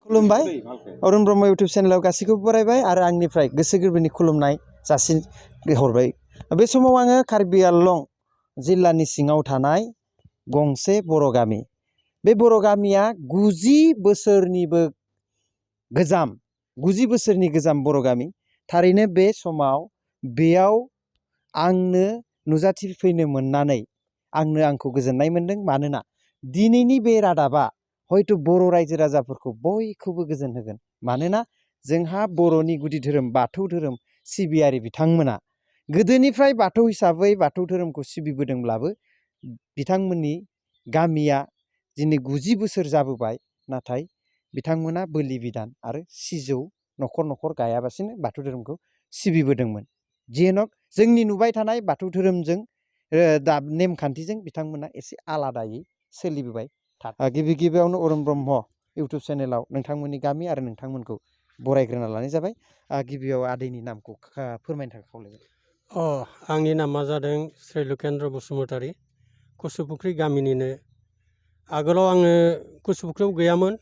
खुलुमबाय अरुण ब्रह्म इउटुब चेनेलाव गासैखौबो बरायबाय आरो आंनिफ्राय गोसो गोरबोनि खुलुमनाय जासि हरबाय। बे समाव आङो कार्बि आंलं जिल्लानि सिङाव थानाय गंसे बर' गामि। बे बर' गामिया 90 बोसोरनिबो गोजाम 90 बोसोरनि गोजाम बर' गामि। थारैनो बे समाव बेयाव आंनो नुजाथिफैनो मोननानै आंखौ गोजोननाय मोनदों। मानोना दिनैनि बे रादाबा हयथ' बर' रायजो राजाफोरखौ बयखौबो गोजोन होगोन। मानोना जोंहा बर'नि गुदि धोरोम बाथौ धोरोम सिबियारि बिथांमोना गोदोनिफ्राय बाथौ हिसाबै बाथौ धोरोमखौ सिबिबोदोंब्लाबो बिथांमोननि गामिया दिनै 90 बोसोर जाबोबाय। नाथाय बिथांमोना बोलि बिधान आरो सिजौ न'खर न'खर गायाबासिनो बाथौ धोरोमखौ सिबिबोदोंमोन। जेनक जोंनि नुबाय थानाय बाथौ धोरोमजों दा नेमखान्थिजों बिथांमोना एसे आलादायै सोलिबोबाय। गिबि गिबियावनो अरुण ब्रह्म इउटुब चेनेलाव नोंथांमोननि गामि आरो नोंथांमोनखौ बरायग्रोना लानाय जाबाय। गिबियाव आदैनि नामखौ फोरमायनो थाखाय खावलायबाय। आंनि नामा जादों श्री लुकेन्द्र बसुमतारी, कुसुपुख्रि गामिनिनो। आगोलाव आङो कुसुपुख्रियाव गैयामोन।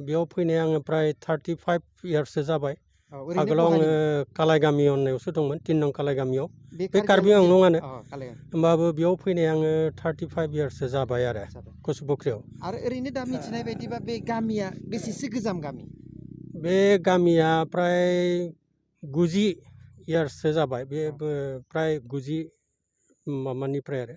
बेयाव फैनाया आङो प्राय 35 इयार्ससो जाबाय। आगोलाव आङो कालाय गामि होननायावसो दंमोन, 3 नं कालाय गामियाव। बे कार्बि आंलंआनो, होमबाबो बेयाव फैनाया आङो 35 इयार्ससो जाबाय आरो कुसुपुख्रियाव। आरो ओरैनो दा मिथिनाय बायदिबा बे गामिया बेसेसो गोजाम गामि? बे गामिया प्राय 90 इयार्ससो जाबाय। बे प्राय 90 माबानिफ्राय आरो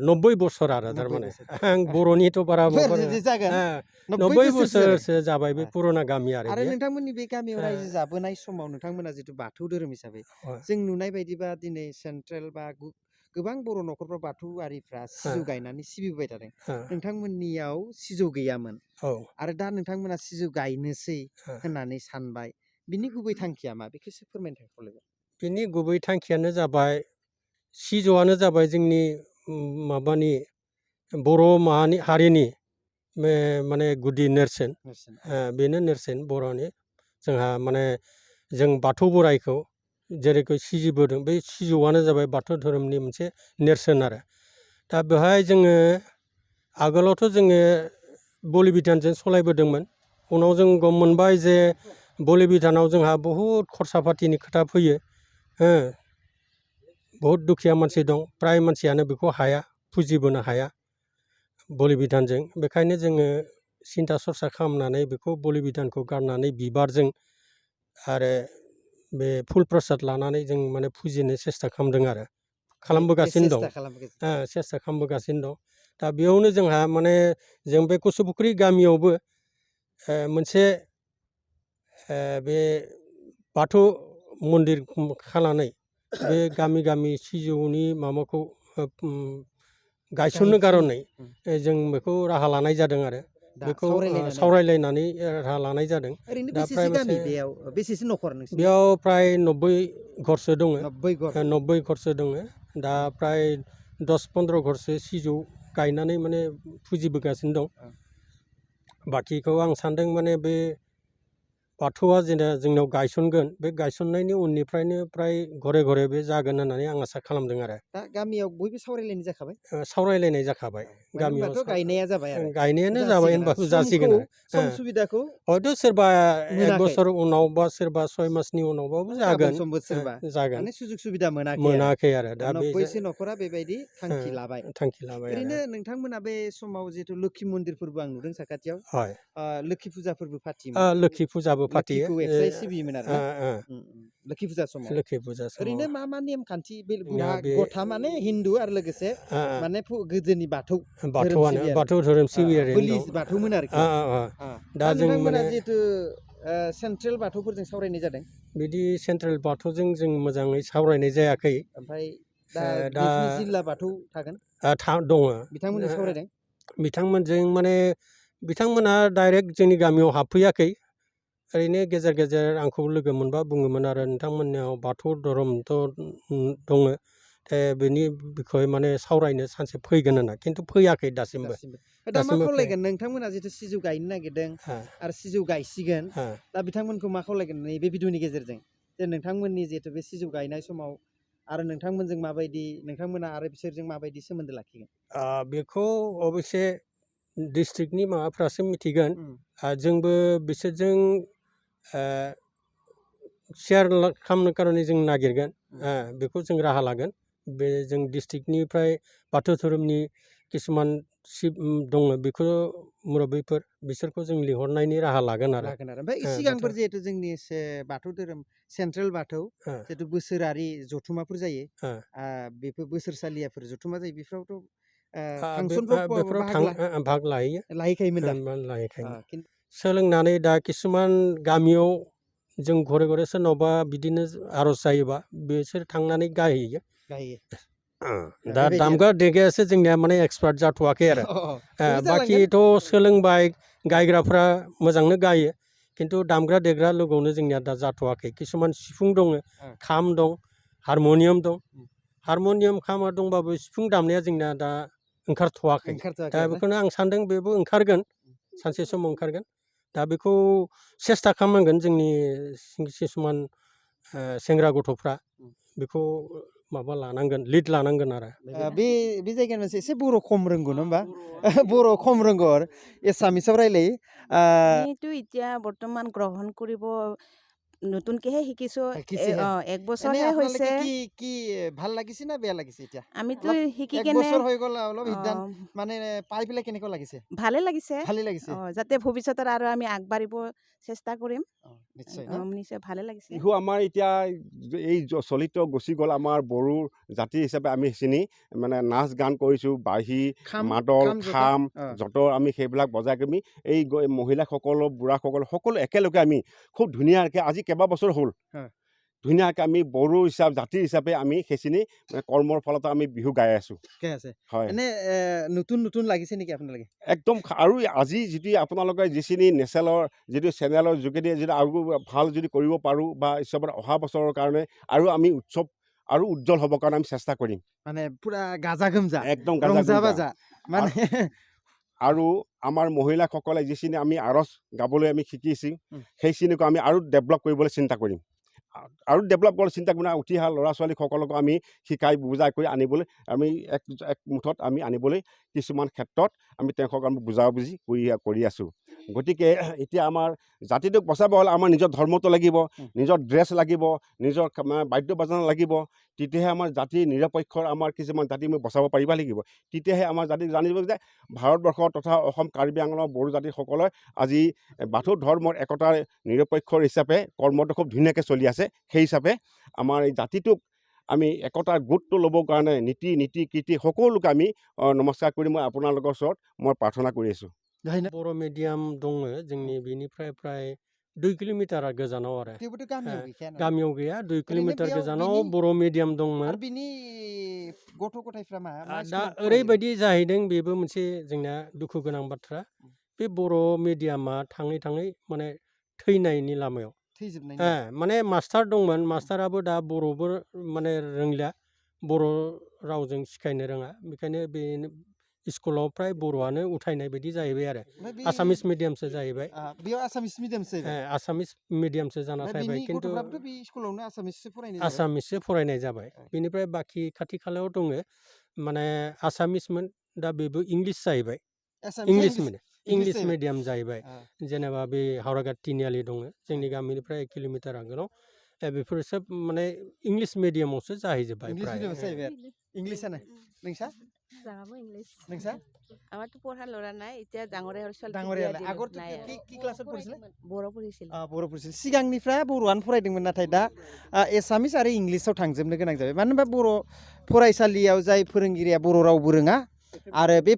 90 बोसोर आरो थारमाने आं बर'निथ' बारा 90 बोसोरसो जाबाय बे पुराना गामि आरो नोंथांमोननि बे गामियाव रायजो जाबोनाय समाव नोंथांमोना जिथु बाथौ धोरोम हिसाबै जों नुनाय बायदिबा दिनै सेन्ट्रेल बा गोबां बर' न'खरफ्राव बाथौआरिफ्रा सिजौ गायनानै सिबिबाय थादों। नोंथांमोननियाव सिजौ गैयामोन आरो दा नोंथांमोना सिजौ गायनोसै होननानै सानबाय। बिनि गुबै थांखिया मा, बेखौ एसे फोरमायनो थाखाय खावलायबाय। बिनि गुबै थांखियानो जाबाय, सिजौआनो जाबाय जोंनि माबानि बर' हारिनि माने गुदि नेरसोन। बेनो नेरसोन बर'नि। जोंहा माने जों बाथौ बोराइखौ जेरैखौ सिजिबोदों, बे सिजौआनो जाबाय बाथौ धोरोमनि मोनसे नेरसोन आरो। दा बेवहाय जोङो आगोलावथ' जोङो बोलि बिधानजों सलायबोदोंमोन। उनाव जों गम मोनबाय जे बोलि बिधानाव जोंहा बहुद खरसा पातिनि खोथा फैयो। बहुद दुखिया मानसि दं, प्राय मानसियानो बेखौ हाया, फुजिबोनो हाया बोलि बिधानजों। बेखायनो जोङो सिन्था सरसा खालामनानै बेखौ बोलि बिधानखौ गारनानै बिबारजों आरो बे फुल प्रसाद लानानै जों माने फुजिनो सेस्था खालामदों आरो खालामबोगासिनो दं। सेस्था खालामबोगासिनो दं। दा बेयावनो जोंहा माने जों बे कुसुपुख्रि गामियावबो मोनसे बे बाथौ मन्दिर खानानै बे गामि गामि सिजौनि माबाखौ गायसननो खार'नै जों बेखौ राहा लानाय जादों आरो बेखौ सावरायलायनानै राहा लानाय जादों। दा प्राय बेसेसो न'खर बेयाव प्राय 90 घरसो दङ। 90 घरसो दङ। दा प्राय 10-15 घरसो सिजौ गायनानै माने फुजिबोगासिनो दं। बाखिखौ आं सानदों माने बे बाथौआ जेने जोंनाव गायसनगोन, बे गायसननायनि उननिफ्रायनो प्राय घरे घरे बे जागोन होननानै आं आसा खालामदों आरो। दा गामियाव बयबो सावरायलायनाय जाखाबाय? सावरायलायनाय जाखाबाय। गामियाव गायनाया जाबाय आरो गायनायानो जाबाय होनबाबो जासिगोन आरो। सम सुबिदाखौ हयथ' सोरबा 1 बोसोर उनाव बा सोरबा 6 मासनि उनावबाबो जागोन। जागोन सुजुग सुबिदा मोनाखै आरो दा 90सो न'खरा बेबायदि थांखि लाबाय। ओरैनो आरो नोंथांमोना बे समाव जिहेतु लोखि मन्दिरफोरबो आं नुदों साखाथियाव, लोखि फुजाफोरबो फाथियोमोन। लोखि फुजाबो फाथियो। सिबियोमोन आरो लोखि फुजा समाव। ओरैनो मा मा नेमखान्थि गथा माने हिन्दु आरो लोगोसे माने गोदोनि बाथौ धोरोम सिबियारि बाथौमोन आरोखि। दा जों माने जिहेतु सेन्ट्रेल बाथौफोरजों सावरायनाय जादों। बिदि सेन्ट्रेल बाथौजों जों मोजाङै सावरायनाय जायाखै। ओमफ्राय दा जिल्ला बाथौ थागोन दङ। बिथांमोनजों सावरायदों? बिथांमोनजों माने बिथांमोना डाइरेक्ट जोंनि गामियाव हाबफैयाखै। ओरैनो गेजेर गेजेर आंखौ लोगो मोनबा बुङोमोन आरो नोंथांमोननियाव बाथौ धोरोमथ' दङ, बेनि बिखय माने सावरायनो सानसे फैगोन होनना, खिन्थु फैयाखै दासिमबो। दा मा खावलायगोन नोंथांमोना जिथु सिजौ गायनो नागिरदों आरो सिजौ गायसिगोन, दा बिथांमोनखौ मा खावलायगोन नैबे भिडिअनि गेजेरजों जे नोंथांमोननि जिहेतु बे सिजौ गायनाय समाव आरो नोंथांमोनजों माबायदि, नोंथांमोना आरो बिसोरजों माबायदि सोमोन्दो लाखिगोन? बेखौ अबयसे डिस्ट्रिक्टनि माबाफ्रासो मिथिगोन जोंबो बिसोरजों शेयार खालामनो कारणे जों नागिरगोन बेखौ जों राहा लागोन बे जों डिस्ट्रिक्टनिफ्राय बाथौ धोरोमनि किसुमान दङ बेखौ मुरब्बीफोर बिसोरखौ जों लिंहरनायनि राहा लागोन आरो ओमफ्राय सिगांफोर जिहेतु जोंनि बाथौ धोरोम सेन्ट्रेल बाथौ जिहेतु बोसोरारि जथुमाफोर जायो बेफोर बोसोरसालियाफोर जथुमा जायो बेफोरावथ' बेफोराव भाग लाहैखायोमोन दा लाहैखायोमोन सोलोंनानै दा किसुमान गामियाव जों घरे घरे सोरनावबा बिदिनो आर'ज जायोबा बिसोर थांनानै गायहैयो दा दामग्रा देग्रायासो जोंनिया माने एक्सपार्ट जाथ'वाखै आरो बाखिथ' सोलोंबाय गायग्राफ्रा मोजांनो गायो खिन्थु दामग्रा देग्रा लोगोआवनो जोंनिया दा जाथ'वाखै किसुमान सिफुं दङ खाम दं हारम'नियाम दं हारम'नियाम खामा दंबाबो सिफुं दामनाया जोंनिया दा ओंखारथ'वाखै दा बेखौनो आं सानदों बेबो ओंखारगोन सानसे समाव ओंखारगोन दा बेखौ सेस्था खालामनांगोन जोंनि किसुमान सेंग्रा गथ'फ्रा बेखौ माबा लानांगोन लिड लानांगोन आरो बे जायगानि मानसि एसे बर' खम रोंगौ नङा होमबा बर' खम रोंगौ आरो एसामिसाव रायलायो এইটো এতিয়া বৰ্তমান গ্ৰহণ কৰিব নতুনকেহে শিকিছো এক বছৰহে হৈছে কি ভাল লাগিছে না বেয়া লাগিছে এতিয়া আমিতো শিকি এক কেনে বছৰ হৈ গ'ল অলপ মানে পাই পেলাই কেনেকুৱা লাগিছে ভালে লাগিছে লাগিছে যাতে ভৱিষ্যতৰ আৰু আমি আগবাঢ়িব চেষ্টা কৰিম নিশ্চয় নিশ্চয় ভালে লাগিছে বিহু আমাৰ এতিয়া এই চলিত গুচি গ'ল আমাৰ বড়ো জাতি হিচাপে আমি চিনি মানে নাচ গান কৰিছোঁ বাঁহী মাদল খাম যঁতৰ আমি সেইবিলাক বজাই আমি এই মহিলাসকল বুঢ়াসকল সকলো একেলগে আমি খুব ধুনীয়াকৈ আজি কেইবাবছৰ হ'ল ধুনীয়াকৈ আমি বড়ো জাতি হিচাপে আমি সেইখিনি কৰ্মৰ ফলত আমি বিহু গাই আছোঁ হয় এনে নতুন নতুন লাগিছে নেকি আপোনালোকে একদম আৰু আজি যদি আপোনালোকে যিখিনি নেচেলৰ যিটো চেনেলৰ যোগেদি যদি আৰু ভাল যদি কৰিব পাৰোঁ বা হিচাপত অহা বছৰৰ কাৰণে আৰু আমি উৎসৱ আৰু উজ্জ্বল হ'বৰ কাৰণে আমি চেষ্টা কৰিম মানে পুৰা গাজা গোমজা একদম ৰংজা বাজা মানে আৰু আমাৰ মহিলাসকলে যিখিনি আমি আৰজ গাবলৈ আমি শিকিছোঁ সেইখিনিকো আমি আৰু ডেভেলপ কৰিবলৈ চিন্তা কৰিম আৰু ডেভেলপ কৰাৰ চিন্তা কৰি উঠি অহা ল'ৰা ছোৱালীসকলকো আমি শিকাই বুজাই কৰি আনিবলৈ আমি এক মুঠত আমি আনিবলৈ কিছুমান ক্ষেত্ৰত আমি তেওঁলোকক আমি বুজা বুজি কৰি আছোঁ গতিকে এতিয়া আমাৰ জাতিটোক বচাব হ'লে আমাৰ নিজৰ ধৰ্মটো লাগিব নিজৰ ড্ৰেছ লাগিব নিজৰ বাদ্য বাজনা লাগিব তেতিয়াহে আমাৰ জাতিৰ নিৰপেক্ষৰ আমাৰ কিছুমান জাতি আমি বচাব পাৰিব লাগিব তেতিয়াহে আমাৰ জাতি জানিব যে ভাৰতবৰ্ষৰ তথা অসম কাৰ্বি আংলঙৰ বড়ো জাতিসকলে আজি বাথৌ ধৰ্মৰ একতাৰ নিৰপেক্ষৰ হিচাপে কৰ্মটো খুব ধুনীয়াকৈ চলি আছে সেই হিচাপে আমাৰ এই জাতিটোক আমি একতাৰ গোটটো ল'বৰ কাৰণে নীতি কীৰ্তি সকলোকে আমি নমস্কাৰ কৰি মই আপোনালোকৰ ওচৰত মই প্ৰাৰ্থনা কৰি আছোঁ बर' मिडियाम दङ जोंनि बेनिफ्राय प्राय 2 किल'मिटार गोजानाव आरो गामियाव गैया 2 किल'मिटार गोजानाव बर' मिडियाम दंमोन गथ' गथायफ्रा दा ओरैबायदि जाहैदों बेबो मोनसे जोंना दुखु गोनां बाथ्रा बे बर' मिडियामा थाङै थाङै माने थैनायनि लामायाव माने मास्टार दंमोन मास्टाराबो दा बर'बो माने रोंलिया बर' रावजों सिखायनो रोङा बेखायनो बे स्कुलाव प्राय बर'आनो उथायनाय बायदि जाहैबाय आरो आसामिस मिडियामसो जाहैबाय आसामिस मिडियामसो जाना थाबाय खिन्थु आसामिससो फरायनाय जाबाय बेनिफ्राय बाखि खाथि खालायाव दङ माने आसामिसमोन दा बेबो इंलिस जाहैबाय इंलिस मिडियाम जाहैबाय जेनेबा बे हावराघाट तिनिआलि दङ जोंनि गामिनिफ्राय 1 किल'मिटार आगोलाव बेफोर सोब माने इंलिस मिडियामावसो जाहैजोब्बाय इंलिसानो नोंसा जागाबो इंलिस नोंसा আমাৰতো পঢ়া ল'ৰা নাই এতিয়া ডাঙৰে হ'ল ছোৱালী আগত কি ক্লাছত পঢ়িছিলে बर' পঢ়িছিল बर' पढ़िছিল सिगांनिफ्राय बर'आनो फरायदोंमोन नाथाय दा एसामिस आरो इंलिसाव थांजोबनो गोनां जाबाय मानो होनबा बर' फरायसालियाव जाय फोरोंगिरिया बर' रावबो रोङा आरो बे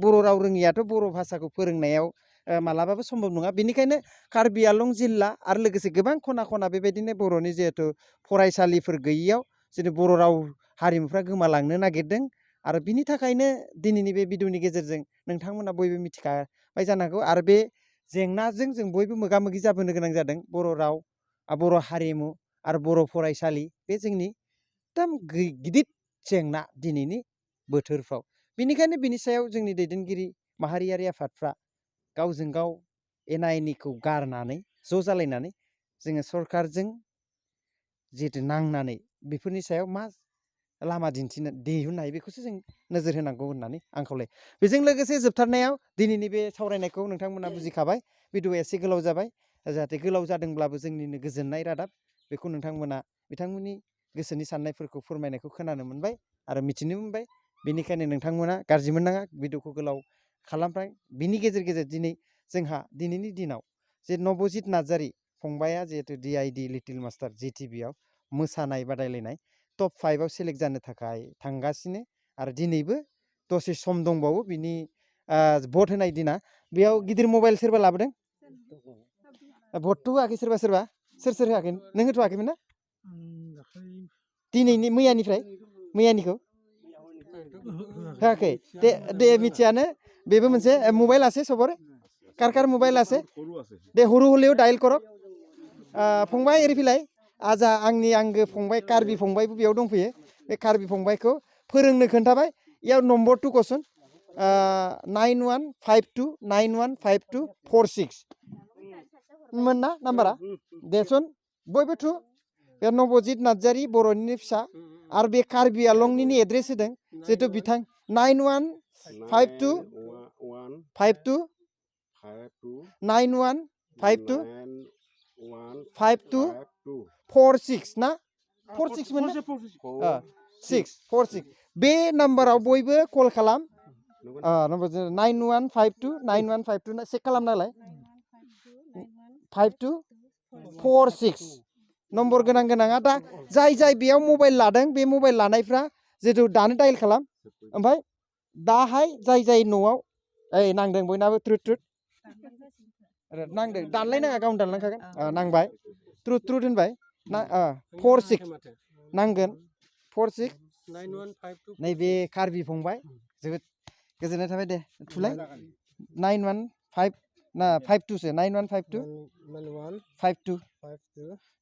बर' राव रोङियाथ' बर' भाषाखौ फोरोंनायाव मालाबाबो सम्भब नङा बेनिखायनो कार्बि आंलं जिल्ला आरो लोगोसे गोबां खना खना बेबायदिनो बर'नि जिहेतु फरायसालिफोर गैयियाव जोंनि बर' राव हारिमुफ्रा गोमालांनो नागिरदों आरो बिनि थाखायनो दिनैनि बे भिडिअनि गेजेरजों नोंथांमोना बयबो मिथिखाबाय जानांगौ आरो बे जेंनाजों जों बयबो मोगा मोगि जाबोनो गोनां जादों बर' राव बर' हारिमु आरो बर' फरायसालि बे जोंनि एकदम गिदिर जेंना दिनैनि बोथोरफ्राव बेनिखायनो बिनि सायाव जोंनि दैदेनगिरि माहारियारि आफादफ्रा गावजों गाव एना एनिखौ गारनानै ज' जालायनानै जोङो सरकारजों जिहेतु नांनानै बेफोरनि सायाव मा लामा दिहुननो हायो बेखौसो जों नोजोर होनांगौ होननानै आं खावलायो। बेजों लोगोसे जोबथारनायाव दिनैनि बे सावरायनायखौ नोंथांमोना बुजिखाबाय भिडिअ'आ एसे गोलाव जाबाय जाहाथे गोलाव जादोंब्लाबो जोंनिनो गोजोननाय रादाब बेखौ नोंथांमोना बिथांमोननि गोसोनि साननायफोरखौ फोरमायनायखौ खोनानो मोनबाय आरो मिथिनो मोनबाय बेनिखायनो नोंथांमोना गाज्रि मोननाङा भिडिअ'खौ गोलाव खालामबाय बिनि गेजेर गेजेर दिनै जोंहा दिनैनि दिनाव जे नबजित नार्जारि फंबाया जिहेतु DID लिटिल मास्टार GTVआव मोसानाय बादायलायनाय टप 5आव सेलेक्ट जानो थाखाय थांगासिनो आरो दिनैबो दसे सम दंबावो बिनि भट होनाय दिना बेयाव गिदिर मबाइल सोरबा लाबोदों भटथ' होआखै सोरबा सोर होआखै नों होथ'वाखैमोन ना दिनैनि मैयानिखौ होआखै दे मिथियानो बेबो मोनसे मबाइल আছে सबरे कार मबाइल আছে दे हरु हलेও डायल करक फंबाय ओरै फैलाय आजा आंनि आंगो फंबाय कार्बि फंबायबो बेयाव दंफैयो बे कार्बि फंबायखौ फोरोंनो खोन्थाबाय इयाव नम्बर 2 कुइसन 9152915246 मोन ना नाम्बारा देसन बयबो थु बे नबजित नार्जारि बर'निनो फिसा आरो बे कार्बि आलंनिनो एड्रेस होदों जिहेतु बिथां 9152 9152 46 ना 46 मोन 646 बे नाम्बाराव बयबो कल खालाम 9152 चेक खालामनालाय 5246 नम्बर गोनाङा दा जाय बेयाव मबाइल लादों बे मबाइल लानायफ्रा जिहेतु दानो डायल खालाम ओमफ्राय दाहाय जाय न'आव ओइ नांदों बयनाबो ट्रुथ नांदों दानलायनाङा गावनो दानलांखागोन नांबाय ट्रुथ होनबाय 46 नांगोन 46 नैबे कार्बि फंबाय जोबोद गोजोननाय थाबाय दे थुलाय 915 ना 52 सो 9152 52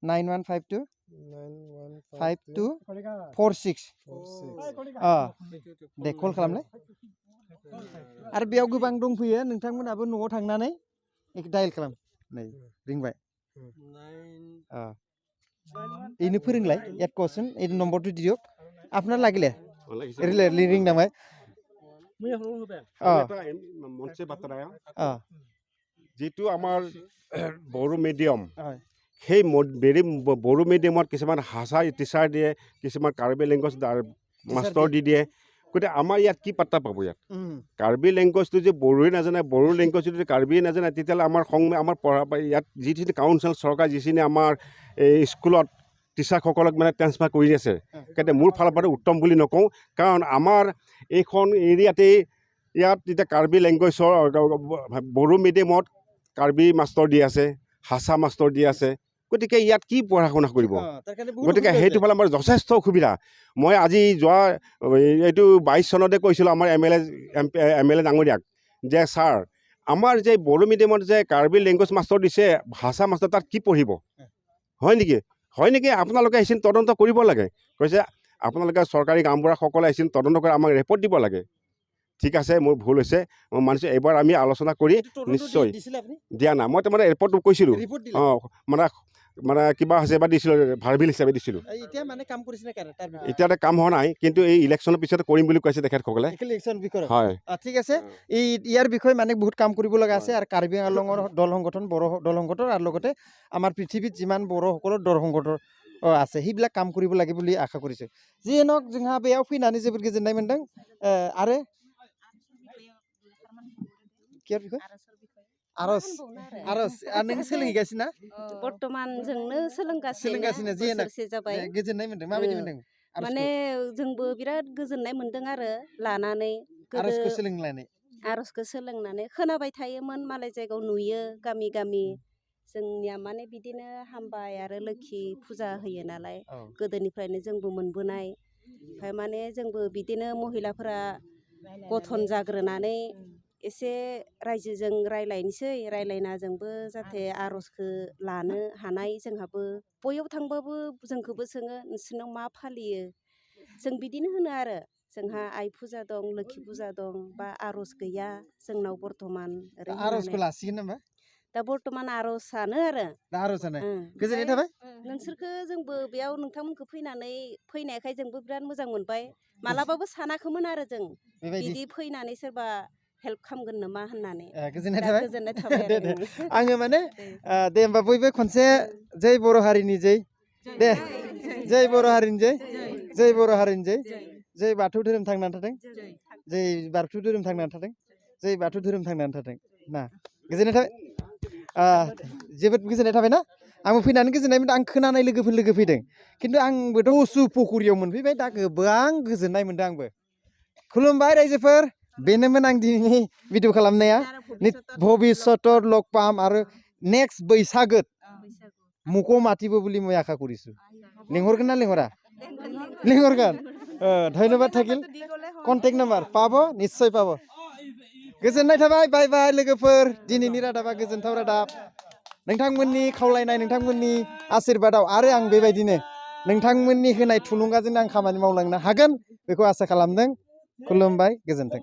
9152 5246 दे कल खालामलाय आरो बेयाव गोबां दंफैयो नोंथांमोनाबो न'आव थांनानै डायल खालाम नै रिंबाय इनो फोरोंलाय एड क्वेश्चन এই নম্বরটো দিয়ক আপনার লাগিলে রিং নামায় যিটো আমাৰ বড়ো মিডিয়াম সেই বড়ো মিডিয়ামত কিছুমান ভাষা টিচাৰ দিয়ে কিছুমান কাৰ্বি লেংগুৱেজ মাষ্টৰ দি দিয়ে গতিকে আমাৰ ইয়াত কি পাত্তা পাব ইয়াত কাৰ্বি লেংগুৱেজটো যে বড়োৱে নাজানে বড়ো লেংগুৱেজটো যদি কাৰ্বিয়ে নাজানে তেতিয়াহ'লে আমাৰ পঢ়া ইয়াত যিখিনি কাউন্সিল চৰকাৰ যিখিনি আমাৰ এই স্কুলত টিচাৰসকলক মানে ট্ৰেন্সফাৰ কৰি আছে গতিকে মোৰ ফালৰ পৰা উত্তম বুলি নকওঁ কাৰণ আমাৰ এইখন এৰিয়াতেই ইয়াত এতিয়া কাৰ্বি লেংগুৱেজৰ বড়ো মিডিয়ামত কাৰ্বি মাষ্টৰ দি আছে ভাষা মাষ্টৰ দি আছে গতিকে ইয়াত কি পঢ়া শুনা কৰিব গতিকে সেইটো ফালে আমাৰ যথেষ্ট অসুবিধা মই আজি যোৱা এইটো 22 চনতে কৈছিলোঁ আমাৰ MLA ডাঙৰীয়াক যে ছাৰ আমাৰ যে বড়ো মিডিয়ামত যে কাৰ্বি লেংগুৱেজ মাষ্টৰ দিছে ভাষা মাষ্টৰ তাত কি পঢ়িব হয় নেকি আপোনালোকে এইখিনি তদন্ত কৰিব লাগে কৈছে আপোনালোকে চৰকাৰী গাঁওবুঢ়াসকলে এইখিনি তদন্ত কৰি আমাক ৰিপৰ্ট দিব লাগে ঠিক আছে মোৰ ভুল হৈছে মই মানিছোঁ এইবাৰ আমি আলোচনা কৰি নিশ্চয় দিয়া নাই মই তাৰমানে ৰিপৰ্টটো কৈছিলোঁ মানে কিবা হৈছে এবাৰ দিছিলোঁ ভাৰ্বিল হিচাপে দিছিলোঁ এতিয়াতে কাম হোৱা নাই কিন্তু এই ইলেকশ্যনৰ পিছতে কৰিম বুলি কৈছে তেখেতসকলে হয় ঠিক আছে এই ইয়াৰ বিষয়ে মানে বহুত কাম কৰিব লগা আছে আৰু কাৰ্বি আংলঙৰ দল সংগঠন বড়ো দল সংগঠন আৰু লগতে আমাৰ পৃথিৱীত যিমান বড়োসকলৰ দল সংগঠন আছে সেইবিলাক কাম কৰিব লাগে বুলি আশা কৰিছোঁ যি নহওক जोंहा बेयाव फैनानै जोबोद गोजोननाय मोनदों आरो आरज नों सोलोंहैगासिनो ना बर्तमान जोंनो सोलोंगासिनो बोसोरसे जाबाय गोजोननाय मोनदों माबायदि मोनदों माने जोंबो बिराद गोजोननाय मोनदों आरो लानानै आरजखौ सोलोंनानै खोनाबाय थायोमोन मालाय जायगायाव नुयो गामि जोंनिया माने बिदिनो हामबाय आरो लोखि फुजा होयो नालाय गोदोनिफ्रायनो जोंबो मोनबोनाय ओमफ्राय माने जोंबो बिदिनो महिलाफोरा गठन जाग्रोनानै एसे रायजोजों रायलायना जोंबो जाहाथे आरजखौ लानो हानाय जोंहाबो बयाव थांबाबो जोंखौबो सोङो नोंसोरनाव मा फालियो जों बिदिनो होनो आरो जोंहा आइ फुजा दं लोखि फुजा दं बा आरज गैया जोंनाव बर्तमान आरजखौ लासिगोन नामा दा बर्थमान आर'जआनो आरो दा आर'जानो ओं। गोजोननाय ओमफ्राय थाबाय नोंसोरखो जोंबो बेयाव नोंथांमोनखौ फैनायखाय जोंबो बिराद मोजां मोनबाय मालाबाबो सानाखैमोन आरो जों बेबायदि बिदि फैनानै सोरबा हेल्प खालामगोन नामा होननानै गोजोननाय दा थाबाय गोजोननाय थाबाय दे आरो दे आङो माने दे। दे होमबा बयबो खनसे जै बर' हारिनि जै दे जै बर' हारिनि जै बर' हारिनि जै बाथौ धोरोम थांनानै थाथों जै बाथौ धोरोम थांनानै थाथों जै बाथौ धोरोम थांनानै थाथों ना गोजोननाय थाबाय जोबोद गोजोननाय थाबाय ना आंबो फैनानै गोजोननाय मोनदों आं खोनानाय लोगो फैदों खिन्थु आंबोथ' उसु पुखुरियाव मोनफैबाय दा गोबां गोजोननाय मोनदों आंबो खुलुमबाय रायजोफोर बेनोमोन आं दिनैनि भिडिअ खालामनाया भबिष्यत लग पाम आरो नेक्स्ट बैसागोत मुखौ मातिबो बुलि मैं आशा करिछु लिंहरगोन ना लिंहरा लिंहरगोन धन्यबाद थाकिल कन्टेक्ट नाम्बार पाबो निश्चय पाबो गोजोननाय थाबाय बाय बाय लोगोफोर दिनैनि रादाबा गोजोनथाव रादाब नोंथांमोननि खावलायनाय नोंथांमोननि आशीर्बादाव आरो आं बेबायदिनो नोंथांमोननि होनाय थुलुंगाजोंनो आं खामानि मावलांनो हागोन बेखौ आसा खालामदों खुलुमबाय गोजोन्थों।